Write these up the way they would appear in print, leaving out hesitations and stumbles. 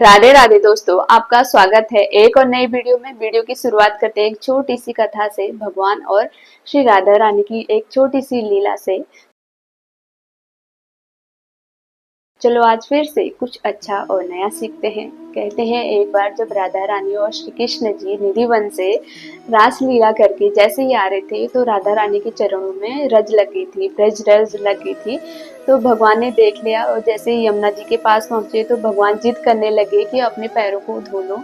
राधे राधे दोस्तों, आपका स्वागत है एक और नई वीडियो में। वीडियो की शुरुआत करते हैं एक छोटी सी कथा से, भगवान और श्री राधा रानी की एक छोटी सी लीला से। चलो आज फिर से कुछ अच्छा और नया सीखते हैं। कहते हैं एक बार जब राधा रानी और श्री कृष्ण जी निधि वन से रास लीला करके जैसे ही आ रहे थे तो राधा रानी के चरणों में रज लगी थी, ब्रज रज लगी थी। तो भगवान ने देख लिया और जैसे ही यमुना जी के पास पहुंचे तो भगवान जिद करने लगे कि अपने पैरों को धो लो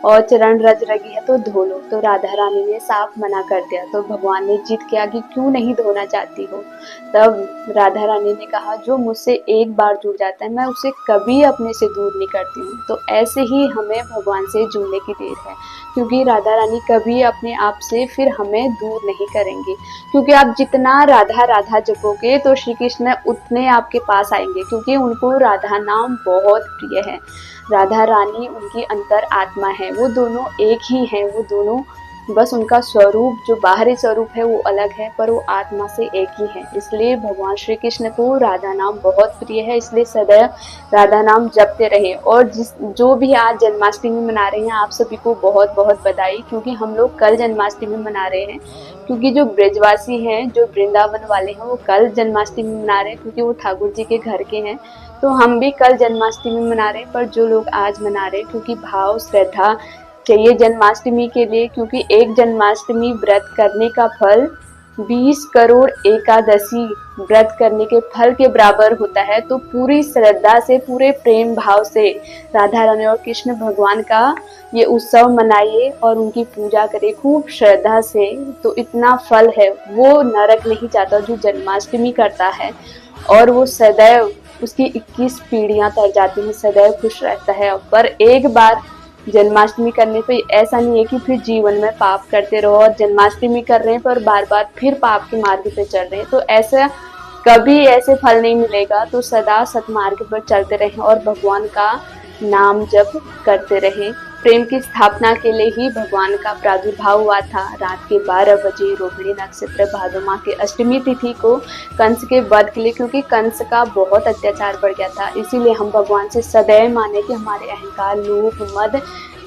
और चरण रज लगी है तो धो लो। तो राधा रानी ने साफ मना कर दिया। तो भगवान ने जिद किया कि क्यों नहीं धोना चाहती हो। तब राधा रानी ने कहा जो मुझसे एक बार जुड़ जाता है मैं उसे कभी अपने से दूर नहीं करती हूँ। तो ऐसे ही हमें भगवान से जुड़ने की देर है, क्योंकि राधा रानी कभी अपने आप से फिर हमें दूर नहीं करेंगे। क्योंकि आप जितना राधा राधा जपोगे तो श्री कृष्ण उतने आपके पास आएंगे, क्योंकि उनको राधा नाम बहुत प्रिय है। राधा रानी उनकी अंतर आत्मा है, वो दोनों एक ही हैं। वो दोनों बस उनका स्वरूप जो बाहरी स्वरूप है वो अलग है, पर वो आत्मा से एक ही है। इसलिए भगवान श्री कृष्ण को राधा नाम बहुत प्रिय है, इसलिए सदैव राधा नाम जपते रहे। और जो भी आज जन्माष्टमी मना रहे हैं आप सभी को बहुत बहुत बधाई, क्योंकि हम लोग कल जन्माष्टमी मना रहे हैं। क्योंकि जो ब्रजवासी हैं, जो वृंदावन वाले हैं, वो कल जन्माष्टमी मना रहे हैं, क्योंकि वो ठाकुर जी के घर के हैं। तो हम भी कल जन्माष्टमी मना रहे हैं, पर जो लोग आज मना रहे हैं क्योंकि भाव श्रद्धा चाहिए जन्माष्टमी के लिए। क्योंकि एक जन्माष्टमी व्रत करने का फल 20 करोड़ एकादशी व्रत करने के फल के बराबर होता है। तो पूरी श्रद्धा से, पूरे प्रेम भाव से राधा रानी और कृष्ण भगवान का ये उत्सव मनाइए और उनकी पूजा करें खूब श्रद्धा से। तो इतना फल है, वो नरक नहीं जाता जो जन्माष्टमी करता है। और वो सदैव उसकी 21 पीढ़ियां तर जाती हैं, सदैव खुश रहता है। पर एक बार जन्माष्टमी करने पे ऐसा नहीं है कि फिर जीवन में पाप करते रहो, और जन्माष्टमी कर रहे हैं पर बार बार फिर पाप के मार्ग पे चल रहे हैं, तो ऐसा कभी ऐसे फल नहीं मिलेगा। तो सदा सतमार्ग पर चलते रहें और भगवान का नाम जप करते रहें। प्रेम की स्थापना के लिए ही भगवान का प्रादुर्भाव हुआ था। रात के 12 बजे रोहिणी नक्षत्र भादो माह के अष्टमी तिथि को कंस के वध के लिए, क्योंकि कंस का बहुत अत्याचार बढ़ गया था। इसीलिए हम भगवान से सदैव माने कि हमारे अहंकार, लोभ, मद,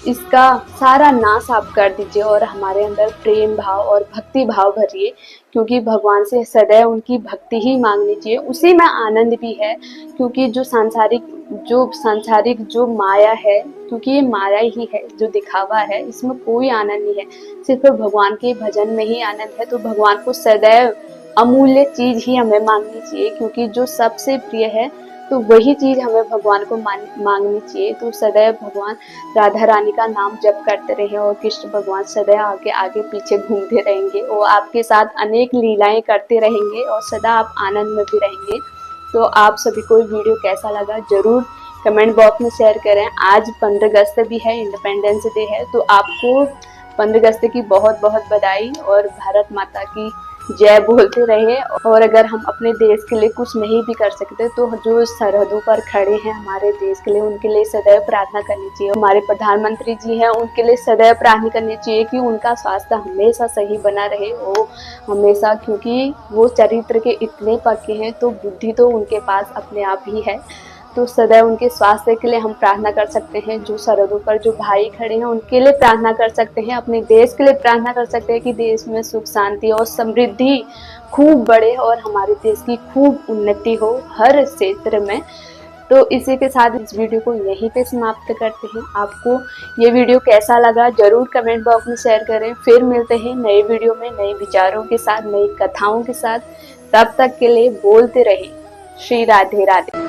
इसका सारा नाश आप कर दीजिए और हमारे अंदर प्रेम भाव और भक्ति भाव भरिए। क्योंकि भगवान से सदैव उनकी भक्ति ही मांगनी चाहिए, उसी में आनंद भी है। क्योंकि जो सांसारिक जो माया है, क्योंकि ये माया ही है, जो दिखावा है, इसमें कोई आनंद नहीं है। सिर्फ भगवान के भजन में ही आनंद है। तो भगवान को सदैव अमूल्य चीज ही हमें मांगनी चाहिए, क्योंकि जो सबसे प्रिय है तो वही चीज हमें भगवान को मांगनी चाहिए। तो सदैव भगवान राधा रानी का नाम जप करते रहे और कृष्ण भगवान सदैव आगे आगे पीछे घूमते रहेंगे। वो आपके साथ अनेक लीलाएं करते रहेंगे और सदा आप आनंद में भी रहेंगे। तो आप सभी को वीडियो कैसा लगा जरूर कमेंट बॉक्स में शेयर करें। आज 15 अगस्त भी है, इंडिपेंडेंस डे है, तो आपको 15 अगस्त की बहुत बहुत बधाई और भारत माता की जय बोलते रहे। और अगर हम अपने देश के लिए कुछ नहीं भी कर सकते तो जो सरहदों पर खड़े हैं हमारे देश के लिए, उनके लिए सदैव प्रार्थना करनी चाहिए। हमारे प्रधानमंत्री जी हैं, उनके लिए सदैव प्रार्थना करनी चाहिए कि उनका स्वास्थ्य हमेशा सही बना रहे, वो हमेशा, क्योंकि वो चरित्र के इतने पक्के हैं, तो बुद्धि तो उनके पास अपने आप ही है। तो सदैव उनके स्वास्थ्य के लिए हम प्रार्थना कर सकते हैं। जो सरहदों पर जो भाई खड़े हैं उनके लिए प्रार्थना कर सकते हैं, अपने देश के लिए प्रार्थना कर सकते हैं कि देश में सुख शांति और समृद्धि खूब बढ़े और हमारे देश की खूब उन्नति हो हर क्षेत्र में। तो इसी के साथ इस वीडियो को यहीं पे समाप्त करते हैं। आपको ये वीडियो कैसा लगा जरूर कमेंट बॉक्स में शेयर करें। फिर मिलते हैं नए वीडियो में नए विचारों के साथ, नई कथाओं के साथ। तब तक के लिए बोलते रहे श्री राधे राधे।